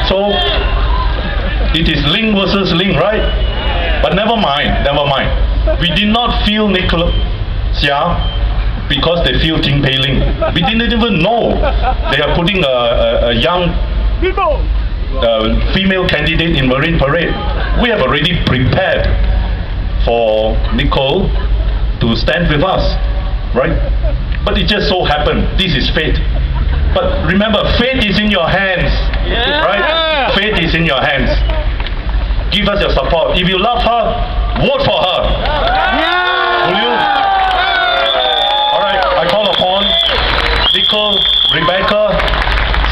So it is link versus link, right? But never mind, never mind. We did not feel Nicole Seah because they feel Ting Pei Ling. We didn't even know they are putting a young female candidate in Marine Parade. We have already prepared for Nicole to stand with us, right? But it just so happened, this is fate. But remember, fate is in your hands, right? Fate is in your hands. Give us your support. If you love her, vote for her. Will you? All right, I call upon Nicole, Rebecca,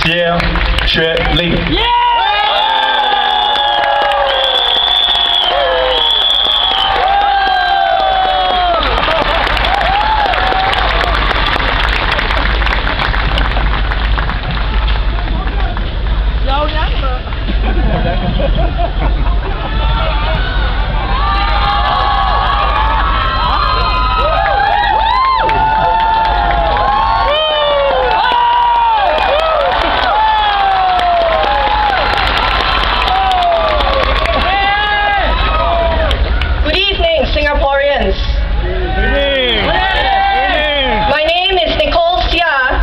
Seah, Xue Ling. My name is Nicole Seah,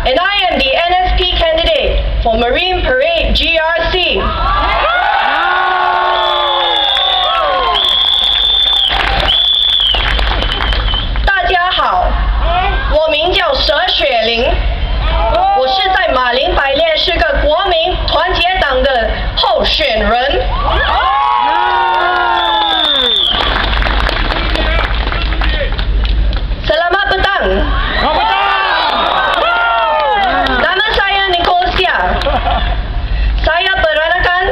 and I am the NSP candidate for Marine Parade GRC. 大家好，我名叫佘雪玲，我是在马林百列是个国民团结党的候选人。 Nama saya Nicole Seah. Saya peranakan,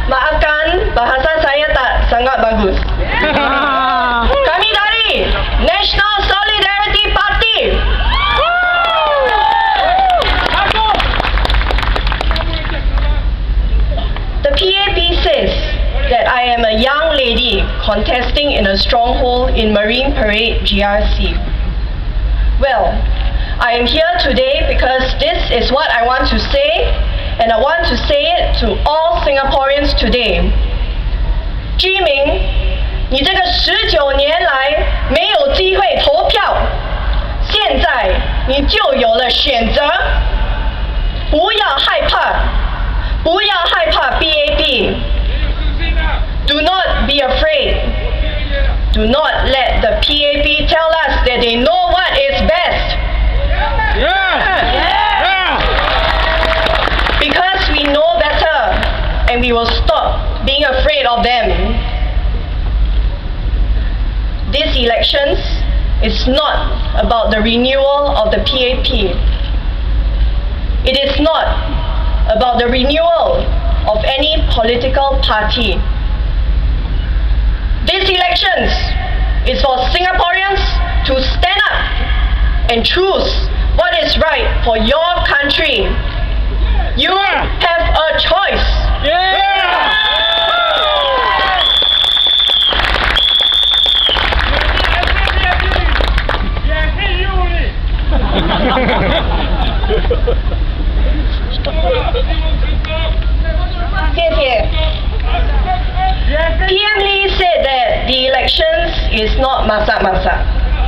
maafkan bahasa saya tak sangat bagus. Kami dari National Solidarity Party. The PAP says that I am a young lady contesting in a stronghold in Marine Parade GRC. Well, I am here today because this is what I want to say, and I want to say it to all Singaporeans today. 居民，你这个19年来没有机会投票，现在你就有了选择。不要害怕，不要害怕 PAP. Do not be afraid. Do not let the PAP tell us that they know what is best. Because we know better, and we will stop being afraid of them. This elections is not about the renewal of the PAP. It is not about the renewal of any political party. This elections is for Singaporeans to stand up and choose what is right for your country. You have a choice. PM Lee said that the elections is not masak-masak.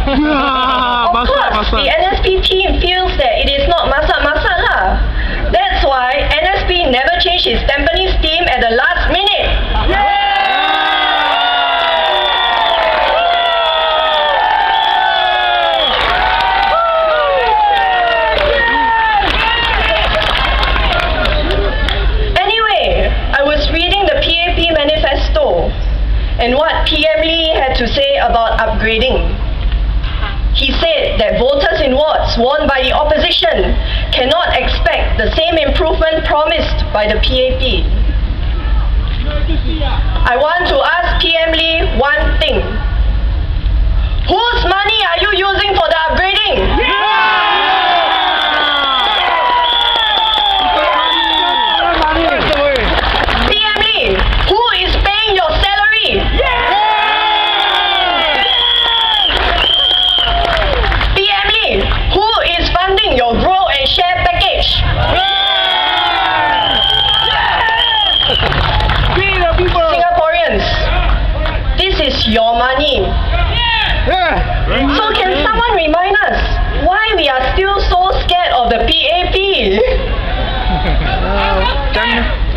Of course, the NSP team feels that it is not masak-masak lah. That's why NSP never changed its Tampines team at the last minute. Anyway, I was reading the PAP manifesto and what PM Lee had to say about upgrading. He said that voters in wards won by the opposition cannot expect the same improvement promised by the PAP. I want to ask PM Lee one thing. Whose money are you using for the upgrading? PM Lee, who is paying your salary? Who is funding your grow and share package?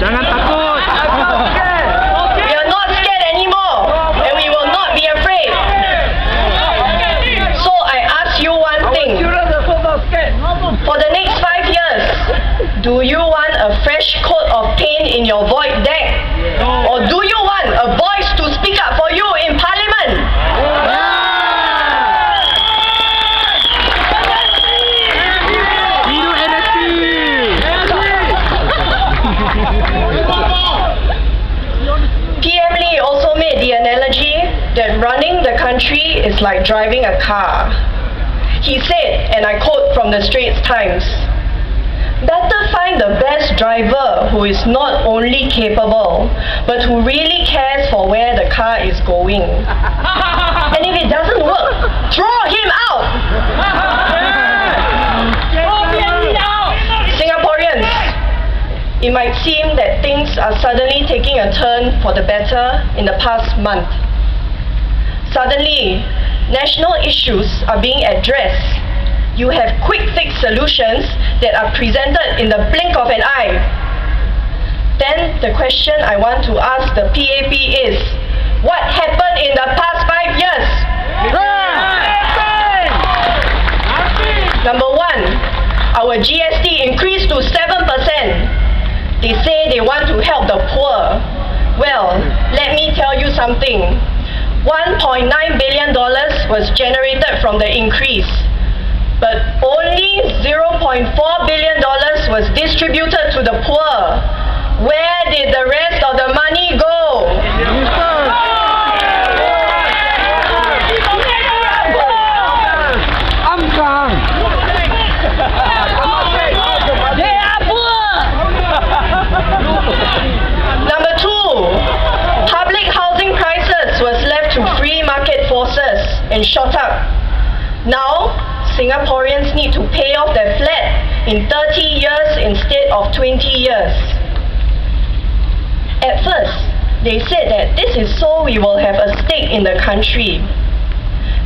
Jangan takut. We are not scared anymore, and we will not be afraid. So I ask you one thing. For the next 5 years, do you want a fresh coat of paint in your void deck? Or do you want a voice to speak up for you in Parliament? PM Lee also made the analogy that running the country is like driving a car. He said, and I quote from the Straits Times, "Better find the best driver who is not only capable, but who really cares for where the car is going. And if it doesn't work, throw him out!" Singaporeans, it might seem that things are suddenly taking a turn for the better in the past month. Suddenly, national issues are being addressed. You have quick fix solutions that are presented in the blink of an eye. Then the question I want to ask the PAP is, what happened in the past 5 years? Number one, our GST increased to 7%. They say they want to help the poor. Well, let me tell you something. $1.9 billion was generated from the increase, but only $0.4 billion was distributed to the poor. Where did the rest of the money go? Number two, public housing prices was left to free market forces and shot up. Now, Singaporeans need to pay off their flat in 30 years instead of 20 years. At first, they said that this is so we will have a stake in the country.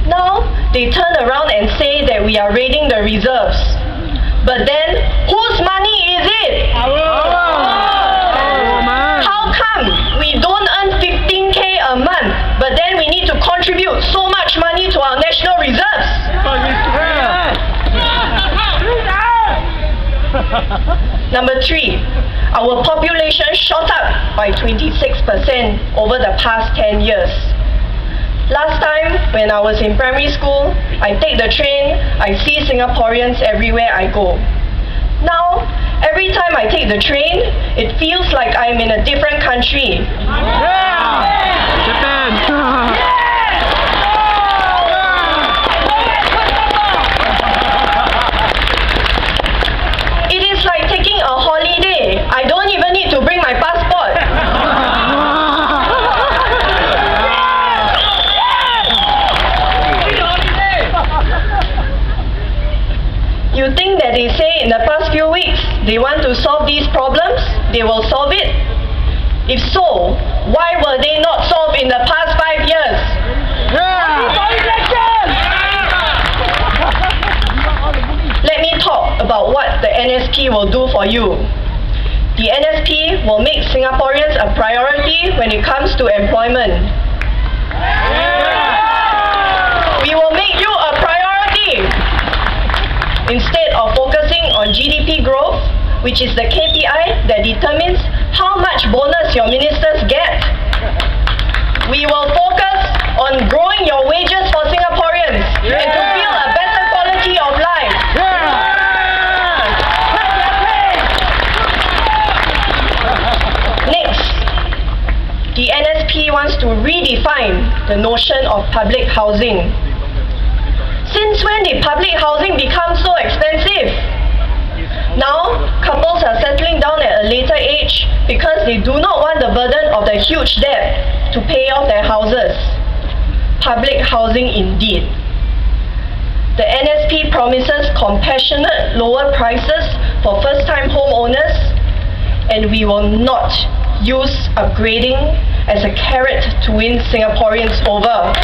Now, they turn around and say that we are raiding the reserves. But then, whose money is it? How come we don't earn 15K a month, but then we need to contribute so much money to our national reserves? Number three, our population shot up by 26% over the past 10 years. Last time, when I was in primary school, I take the train, I see Singaporeans everywhere I go. Now, every time I take the train, it feels like I'm in a different country. It is like taking a holiday. I don't even need to bring my passport. You think that they say in the past few weeks they want to solve these problems, they will solve it? If so, why were they not solved in the past 5 years? Let me talk about what the NSP will do for you. The NSP will make Singaporeans a priority when it comes to employment. We will make you a priority. Instead of focusing on GDP growth, which is the KPI that determines how much bonus your ministers get, we will focus on growing your wages for Singaporeans and to feel a better quality of life. Next, the NSP wants to redefine the notion of public housing. Since when did public housing become so expensive? Now, couples are settling down at a later age because they do not want the burden of the huge debt to pay off their houses. Public housing indeed. The NSP promises compassionate lower prices for first-time homeowners, and we will not use upgrading as a carrot to win Singaporeans over.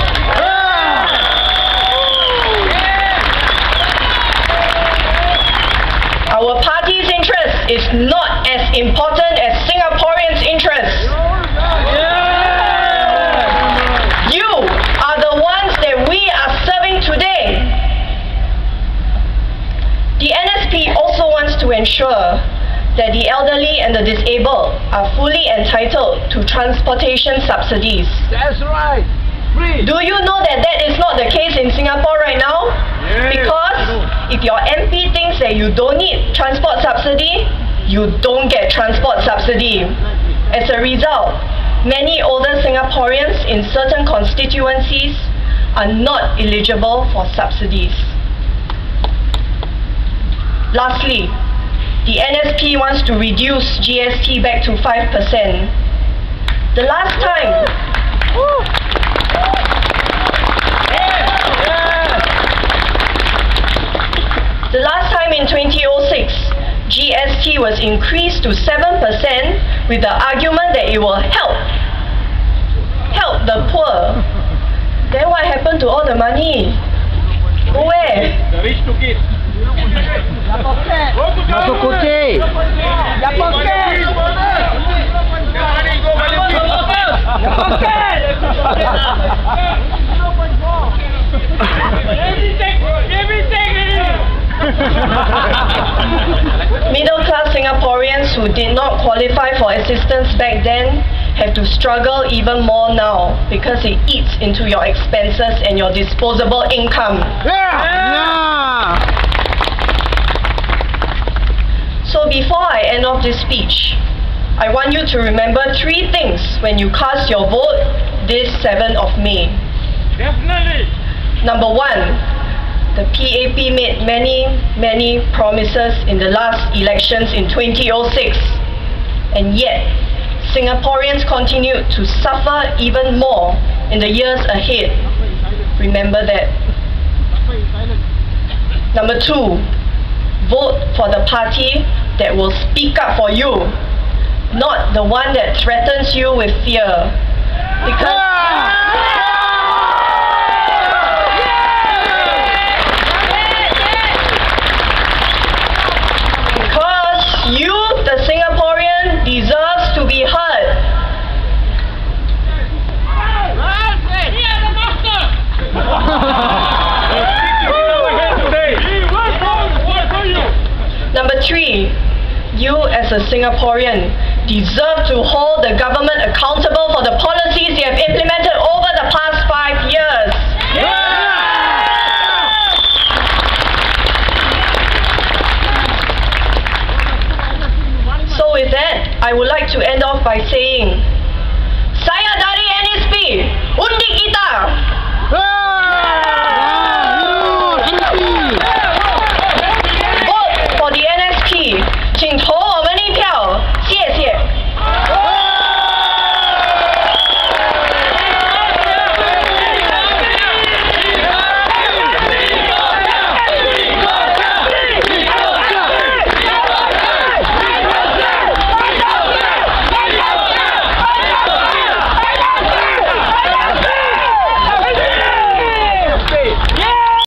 Our parties in interest is not as important as Singaporeans' interests. You are the ones that we are serving today. The NSP also wants to ensure that the elderly and the disabled are fully entitled to transportation subsidies. That's right. Free. Do you know that that is not the case in Singapore right now? Yes. Because if your MP thinks that you don't need transport subsidy, you don't get transport subsidy. As a result, many older Singaporeans in certain constituencies are not eligible for subsidies. Lastly, the NSP wants to reduce GST back to 5%. The last time in 2006, GST was increased to 7% with the argument that it will help the poor. Then what happened to all the money? Go where? The rich took it. Masuk kuti. Middle-class Singaporeans who did not qualify for assistance back then have to struggle even more now because it eats into your expenses and your disposable income. So before I end off this speech, I want you to remember 3 things when you cast your vote this 7th of May. Definitely. Number 1, the PAP made many promises in the last elections in 2006, and yet Singaporeans continued to suffer even more in the years ahead. Remember that. Number 2, vote for the party that will speak up for you, not the one that threatens you with fear. Because you, the Singaporean, deserves to be heard. Number 3, you as a Singaporean deserve to hold the government accountable for the policies they have implemented over the past 5 years. So with that, I would like to end off by saying, saya dari NSP, undi kita!